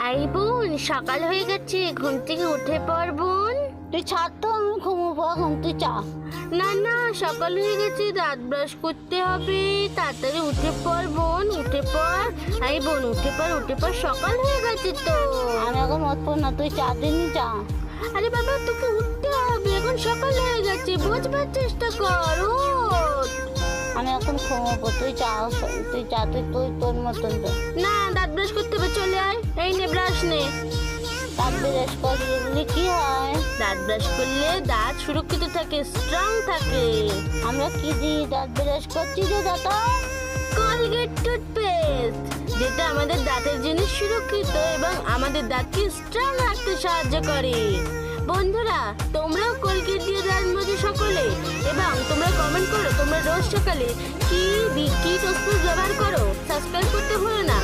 I বোন, সকাল হয়ে গেছে, ঘুম থেকে উঠে পড় বোন। তুই ছাড় তো, আমি ঘুমোবো এখন, তুই চা। না না, সকাল হয়ে গেছে, দাঁত ব্রাশ করতে হবে, তাড়াতাড়ি উঠে পড় বোন, উঠে পড়। আই বোন, উঠে পড়, সকাল হয়ে গেছে তো। আমি এখন উঠবো না, তুই চা দিনি চা। আরে বাবা, তোকে উঠতে হবে, এখন সকাল হয়ে গেছে, বোঝবার চেষ্টা কর। ওঠ। আমি এখন ঘুমোবো, তুই চা, তুই চা, তুই তোর মতন তো। না, দাঁত ব্রাশ করতে হবে, চলে আয়, এই নে ব্রাশ নে। দাঁত ব্রাশ করলে কি হয়? দাঁত ব্রাশ করলে দাঁত সুরক্ষিত থাকে, স্ট্রং থাকে। আমরা কি দিয়ে দাঁত ব্রাশ করছি রে দাদা? কলগেট টুথপেস্ট, যেটা আমাদের দাঁতের জন্য সুরক্ষিত এবং আমাদের দাঁতকে স্ট্রং রাখতে সাহায্য করে। বন্ধুরা, তোমরাও কলগেট দিয়ে দাঁত মাজো সকলে, এবং তোমরা কমেন্ট করো তোমরা রোজ সকালে কি টুথপেস্ট ব্যবহার করো। সাবস্ক্রাইব করতে ভুলো না।